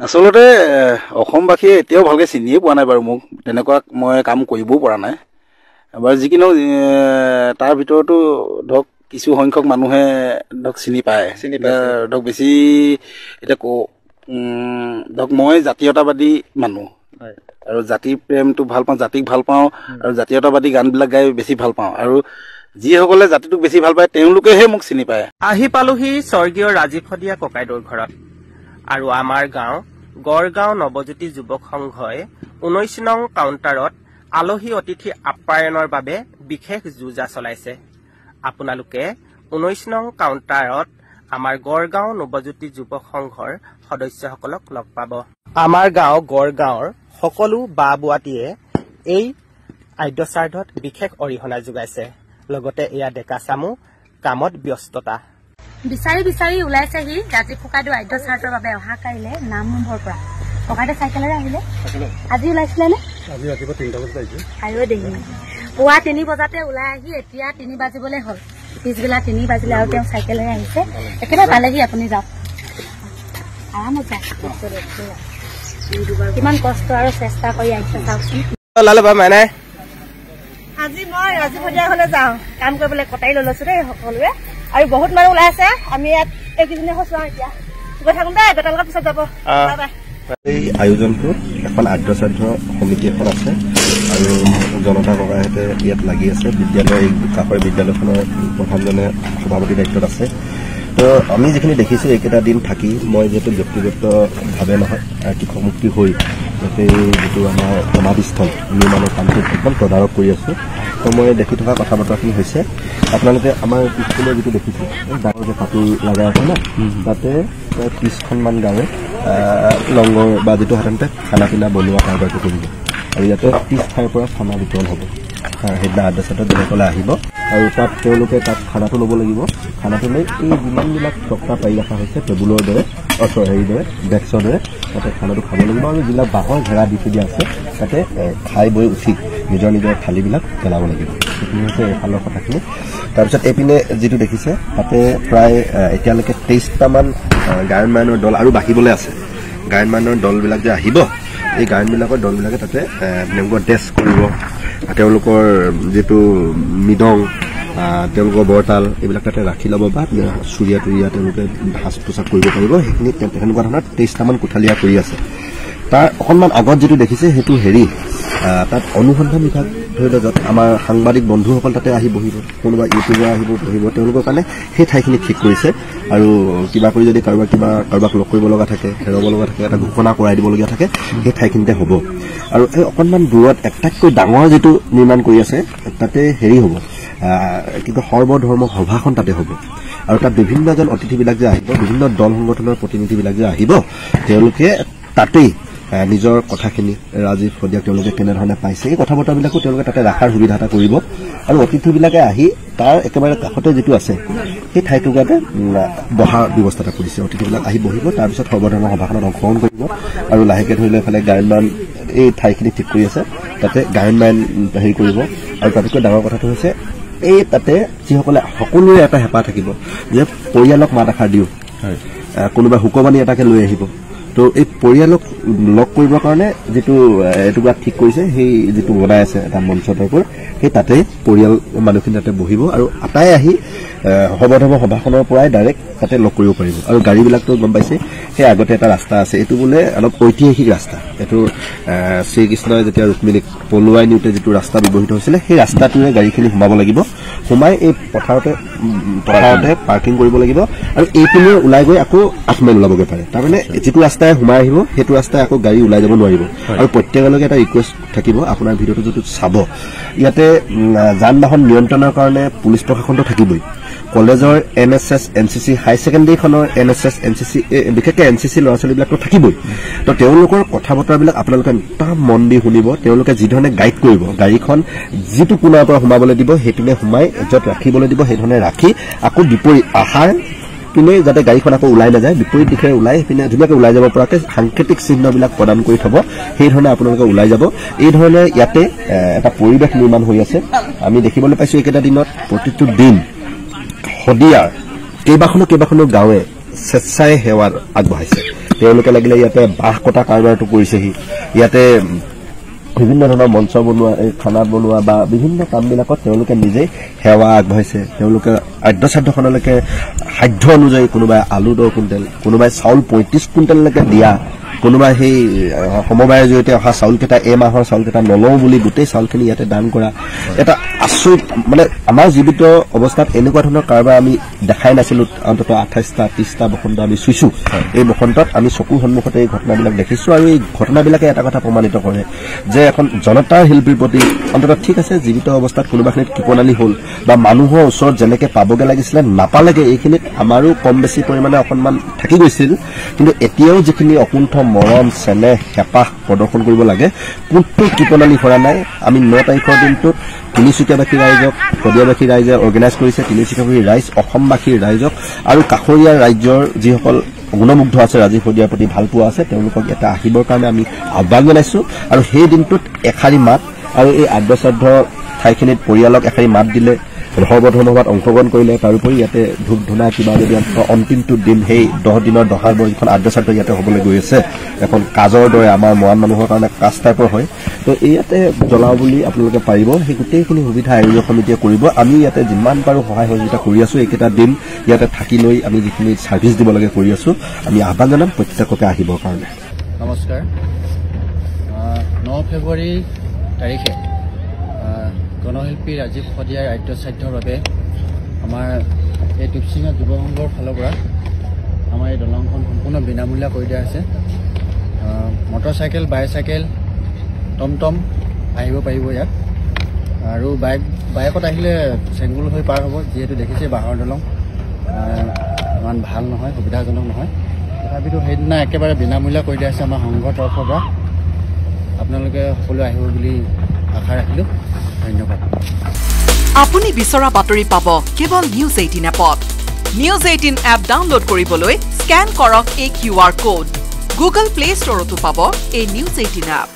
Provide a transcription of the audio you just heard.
আচলতে অসমবাসীয়ে এতিয়াও ভালকৈ চিনিয়ে পোৱা নাই বাৰু মোক তেনেকুৱা মই কাম কৰিবও পৰা নাই বাৰু যি কি নহওক তাৰ ভিতৰতো ধৰক কিছু সংখ্যক মানুহে ধৰক চিনি পায় ধৰক বেছি এতিয়া ধৰক মই জাতীয়তাবাদী মানুহ আৰু জাতিৰ প্ৰেমটো ভাল পাওঁ জাতিক ভাল পাওঁ আৰু জাতীয়তাবাদী গানবিলাক গাই বেছি ভাল পাওঁ আৰু যিসকলে জাতিটোক বেছি ভাল পায় তেওঁলোকেহে মোক চিনি পায়। আহি পালোহি স্বৰ্গীয় ৰাজীৱ শদিয়া ককাইদেউৰ ঘৰত আৰু আমাৰ গাঁও গড়গাঁও নৱজ্যোতি যুৱক সংঘই 19 নং কাউণ্টাৰত আলহী অতিথি আপ্যায়নৰ বাবে বিশেষ যুঁজা চলাইছে। আপোনালোকে 19 নং কাউণ্টাৰত আমাৰ গড়গাঁও নৱজ্যোতি যুৱক সংঘৰ সদস্যসকলক লগ পাব। আমাৰ গাঁও গড়গাঁৱৰ সকলো বা বুৱাটিয়ে এই আদ্যশ্ৰাদ্ধত বিশেষ অৰিহণা যোগাইছে। লগতে এয়া ডেকা চামু কামত ব্যস্ততা বিচাৰি বিচাৰি ওলাইছেহি ৰাজীৱ ককাইদেউ আদ্যশ্ৰাদ্ধৰ বাবে অহা কাইলে নামঘৰৰ পৰা ককাইদেউ চাইকেলেৰে আহিলে আজি ওলাইছিলে নে আজি ৰাতিপুৱা 3টা বজাত আহিছে আইও দেহি পুৱা 3 বজাতে ওলাই আহি এতিয়া 3 বাজিবলৈ হ'ল পিছবেলা 3 বাজিলে আৰু তেওঁ চাইকেলেৰে আহিছে একেবাৰে পালেহি আপুনি যাওক আৰামত যাওক কিমান কষ্ট আৰু চেষ্টা কৰি আহিছে চাওকচোন লালে বা মানে আজি মই ৰাজীৱ শদিয়া ঘৰলৈ যাওঁ কাম কৰিবলৈ কটাই লৈ লৈছো দেই সকলোৱে আৰু বহুত মানুহ ওলাই আছে আমি ইয়াত এইকেইজনে হৈছো এতিয়া গৈ থাকোঁ দেই বেটালকৰ পিছত যাব এই আয়োজনটো এখন আদ্যশ্ৰাদ্ধ সমিতি এখন আছে আৰু জনতা ককাইহঁতে ইয়াত লাগি আছে বিদ্যালয় কাষৰ বিদ্যালয়খনৰ প্ৰধানজনে সভাপতি দায়িত্বত আছে তো আমি যিখিনি দেখিছোঁ এইকেইটা দিন থাকি মই যিহেতু ব্যক্তিগতভাৱে নহয় কৃষক মুক্তি হৈ গোটেই যিটো আমাৰ সমাধিস্থল নিৰ্মাণৰ কামটো একদম তদাৰক কৰি আছোঁ তো মই দেখি থকা কথা বতৰাখিনি হৈছে আপোনালোকে আমাৰ পিছফালে যিটো দেখিছে ডাঙৰ যে কাপোৰ লগাই আছে না তাতে প্ৰায় 30খনমান গাঁৱে লংগৰ বা যিটো সাধাৰণতে খানা পিনা বনোৱা কাৰবাৰটো কৰিব আৰু ইয়াতে 30 ঠাইৰ পৰা খানা বিতৰণ হ'ব সেইদিনা আদ্যশ্ৰাদ্ধত যিসকলে আহিব আৰু তাত তেওঁলোকে তাত খানাটো ল'ব লাগিব খানাটো লৈ এই যিমানবিলাক টকা পাৰি ৰখা হৈছে টেবুলৰ দৰে হেৰিৰ দৰে ডেস্কৰ দৰে তাতে খানাটো খাব লাগিব আৰু যিবিলাক বাঁহৰ ঘেৰা দি থৈ দিয়া আছে তাতে খাই বৈ উঠি নিজৰ নিজৰ থালিবিলাক পেলাব লাগিব সেইখিনি হৈছে এইফালৰ কথাখিনি তাৰপিছত এইপিনে যিটো দেখিছে তাতে প্ৰায় এতিয়ালৈকে 23টামান গায়নবায়নৰ দল আৰু বাঢ়িবলৈ আছে গায়নবায়নৰ দলবিলাক যে আহিব এই গায়নবিলাকৰ দলবিলাকে তাতে তেওঁলোকৰ ডেস্ক কৰিব তেওঁলোকৰ যিটো মৃদং তেওঁলোকৰ বৰতাল এইবিলাক তাতে ৰাখি ল'ব বা চুৰিয়া তুৰিয়া তেওঁলোকে সাজ পোছাক কৰিব পাৰিব সেইখিনি তেনেকুৱা ধৰণৰ 23টামান কোঠালীয়া কৰি আছে তাৰ অকণমান আগত যিটো দেখিছে সেইটো হেৰি তাত অনুসন্ধান বিভাগ ধৰি লওক য'ত আমাৰ সাংবাদিক বন্ধুসকল তাতে আহি বহিব কোনোবা ইউটিউবাৰ আহিব বহিব তেওঁলোকৰ কাৰণে সেই ঠাইখিনি ঠিক কৰিছে আৰু কিবা কৰি যদি কাৰোবাক লগ কৰিব লগা থাকে হেৰাব লগা থাকে এটা ঘোষণা কৰাই দিবলগীয়া থাকে সেই ঠাইখিনিতে হ'ব আৰু এই অকণমান দূৰত আটাইতকৈ ডাঙৰ যিটো নিৰ্মাণ কৰি আছে তাতে হেৰি হ'ব কিন্তু সৰ্বধৰ্ম সভাখন তাতে হ'ব আৰু তাত বিভিন্নজন অতিথিবিলাক যে আহিব বিভিন্ন দল সংগঠনৰ প্ৰতিনিধিবিলাক যে আহিব তেওঁলোকে তাতেই নিজৰ কথাখিনি ৰাজীৱ শদিয়াক তেওঁলোকে কেনেধৰণে পাইছে এই কথা বতৰাবিলাকো তেওঁলোকে তাতে ৰখাৰ সুবিধা এটা কৰিব আৰু অতিথিবিলাকে আহি তাৰ একেবাৰে কাষতে যিটো আছে সেই ঠাইটুকুৰাতে বহাৰ ব্যৱস্থা এটা কৰিছে অতিথিবিলাক আহি বহিব তাৰপিছত সৰ্বধৰ্ম সভাখনত অংশগ্ৰহণ কৰিব আৰু লাহেকৈ ধৰি লৈ এইফালে গায়নবায়ন এই ঠাইখিনি ঠিক কৰি আছে তাতে গায়নবায়ন হেৰি কৰিব আৰু তাতকৈ ডাঙৰ কথাটো হৈছে এই তাতে যিসকলে সকলোৰে এটা হেঁপাহ থাকিব যে পৰিয়ালক মাত এষাৰ দিওঁ কোনোবাই শুকবাণী এটাকে লৈ আহিব তো এই পৰিয়ালক লগ কৰিবৰ কাৰণে যিটো এটুকুৰা ঠিক কৰিছে সেই যিটো বনাই আছে এটা মঞ্চ টাইপৰ সেই তাতে পৰিয়াল মানুহখিনি তাতে বহিব আৰু আটাই আহি সৰ্বধৰ্ম সভাখনৰ পৰাই ডাইৰেক্ট তাতে লগ কৰিব পাৰিব আৰু গাড়ীবিলাকতো গম পাইছে সেই আগতে এটা ৰাস্তা আছে এইটো বোলে অলপ ঐতিহাসিক ৰাস্তা এইটো শ্ৰীকৃষ্ণই যেতিয়া ৰুক্মিণীক পলুৱাই নিওঁতে যিটো ৰাস্তা ব্যৱহৃত হৈছিলে সেই ৰাস্তাটোৰে গাড়ীখিনি সোমাব লাগিব সোমাই এই পথাৰতে পাৰ্কিং কৰিব লাগিব আৰু এইপিনে ওলাই গৈ আকৌ 8 মাইল ওলাবগৈ পাৰে তাৰমানে যিটো ৰাস্তাই সোমাই আহিব সেইটো ৰাস্তাই আকৌ গাড়ী ওলাই যাব নোৱাৰিব আৰু প্ৰত্যেকলৈকে এটা ৰিকুৱেষ্ট থাকিব আপোনাৰ ভিডিঅ'টো যদি চাব ইয়াতে যান বাহন নিয়ন্ত্ৰণৰ কাৰণে পুলিচ প্ৰশাসনটো থাকিবই কলেজৰ NSS NCC হাই ছেকেণ্ডেৰীখনৰ NSS NCC বিশেষকৈ NCC ল'ৰা ছোৱালীবিলাকতো থাকিবই তো তেওঁলোকৰ কথা বতৰাবিলাক আপোনালোকে একদম মন দি শুনিব তেওঁলোকে যিধৰণে গাইড কৰিব গাড়ীখন যিটো কোণাৰ পৰা সোমাবলৈ দিব সেইপিনে সোমাই য'ত ৰাখিবলৈ দিব সেইধৰণে ৰাখি আকৌ বিপৰীত আহাৰ পিনে যাতে গাড়ীখন আকৌ ওলাই নাযায় বিপৰীত দিশে ওলাই পিনে ধুনীয়াকৈ ওলাই যাব পৰাকৈ সাংকেতিক চিহ্নবিলাক প্ৰদান কৰি থ'ব সেইধৰণে আপোনালোকে ওলাই যাব এই ধৰণে ইয়াতে এটা পৰিৱেশ নিৰ্মাণ হৈ আছে আমি দেখিবলৈ পাইছোঁ এইকেইটা দিনত প্ৰতিটো দিন শদিয়াৰ কেইবাখনো গাঁৱে স্বেচ্ছাই সেৱা আগবঢ়াইছে তেওঁলোকে লাগিলে ইয়াতে বাঁহ কটা কাৰবাৰটো কৰিছেহি ইয়াতে বিভিন্ন ধৰণৰ মঞ্চ বনোৱা খানা বনোৱা বা বিভিন্ন কামবিলাকত তেওঁলোকে নিজেই সেৱা আগবঢ়াইছে তেওঁলোকে আদ্যসাধ্যখনলৈকে সাধ্য অনুযায়ী কোনোবাই আলু 10 কুইণ্টেল কোনোবাই চাউল 35 কুইণ্টেললৈকে দিয়া কোনোবাই সেই সমবায়ৰ জৰিয়তে অহা চাউলকেইটা মাহৰ চাউলকেইটা নলওঁ বুলি গোটেই চাউলখিনি ইয়াতে দান কৰা এটা আচৰিত মানে আমাৰ জীৱিত অৱস্থাত এনেকুৱা ধৰণৰ কাৰবাৰ আমি দেখাই নাছিলোঁ অন্তত 28টা 30টা বসন্ত আমি চুইছোঁ এই বসন্তত আমি চকুৰ সন্মুখতে এই ঘটনাবিলাক দেখিছোঁ আৰু এই ঘটনাবিলাকে এটা কথা প্ৰমাণিত কৰে যে এখন জনতাৰ শিল্পীৰ প্ৰতি অন্তত ঠিক আছে জীৱিত অৱস্থাত কোনোবাখিনিত কৃপণালী হ'ল বা মানুহৰ ওচৰত যেনেকৈ পাবগৈ লাগিছিলে নাপালেগৈ এইখিনিত আমাৰো কম বেছি পৰিমাণে অকণমান থাকি গৈছিল কিন্তু এতিয়াও যিখিনি অকুণ্ঠ মৰম চেনেহ হেঁপাহ প্ৰদৰ্শন কৰিব লাগে কোনটো কৃপণালী কৰা নাই আমি 9 তাৰিখৰ দিনটোত তিনিচুকীয়াবাসী ৰাইজক শদিয়াবাসী ৰাইজে অৰ্গেনাইজ কৰিছে তিনিচুকীয়াবাসী ৰাইজ অসমবাসীৰ ৰাইজক আৰু কাষৰীয়া ৰাজ্যৰ যিসকল গুণমুগ্ধ আছে ৰাজীৱ শদিয়াৰ প্ৰতি ভাল পোৱা আছে তেওঁলোকক এটা আহিবৰ কাৰণে আমি আহ্বান জনাইছোঁ আৰু সেই দিনটোত এশাৰী মাত আৰু এই আদ্যশ্ৰাদ্ধ ঠাইখিনিত পৰিয়ালক এশাৰী মাত দিলে সৰ্বধৰ্ম সভাত অংশগ্ৰহণ কৰিলে তাৰোপৰি ইয়াতে ধূপ ধূনা কিবা যদি অন্তিমটো দিন সেই 10 দিনৰ দহাৰ বৰ যিখন আদ্যশ্ৰাদ্ধ ইয়াতে হ'বলৈ গৈ আছে এখন কাজৰ দৰে আমাৰ মৰাণ মানুহৰ কাৰণে কাজ টাইপৰ হয় তো ইয়াতে জ্বলাওঁ বুলি আপোনালোকে পাৰিব সেই গোটেইখিনি সুবিধা আয়োজক সমিতিয়ে কৰিব আমি ইয়াতে যিমান পাৰোঁ সহায় সহযোগিতা কৰি আছোঁ এইকেইটা দিন ইয়াতে থাকি লৈ আমি যিখিনি ছাৰ্ভিচ দিব লাগে কৰি আছোঁ আমি আহ্বান জনাম প্ৰত্যেককে আহিবৰ কাৰণে নমস্কাৰ 9 ফেব্ৰুৱাৰী তাৰিখে গণশিল্পী ৰাজীৱ শদিয়াৰ আদ্যশ্ৰাদ্ধৰ বাবে আমাৰ এই টিপচিঙা যুৱ সংঘৰ ফালৰ পৰা আমাৰ এই দলংখন সম্পূৰ্ণ বিনামূলীয়া কৰি দিয়া হৈছে মটৰচাইকেল বাইচাইকেল টমটম আহিব পাৰিব ইয়াত আৰু বাইকত আহিলে চেংগুল হৈ পাৰ হ'ব যিহেতু দেখিছে বাঁহৰ দলং ইমান ভাল নহয় সুবিধাজনক নহয় তথাপিতো সেইদিনা একেবাৰে বিনামূলীয়া কৰি দিয়া হৈছে আমাৰ সংঘৰ তৰফৰ পৰা আপোনালোকে সকলোৱে আহিব বুলি আশা ৰাখিলোঁ ধন্যবাদ আপুনি বিচৰা বাতৰি পাব কেৱল নিউজ 18 এপত নিউজ 18 এপ ডাউনলোড কৰিবলৈ স্ক্যান কৰক এই QR কোড গুগল প্লে ষ্টৰতো পাব এই নিউজ 18 এপ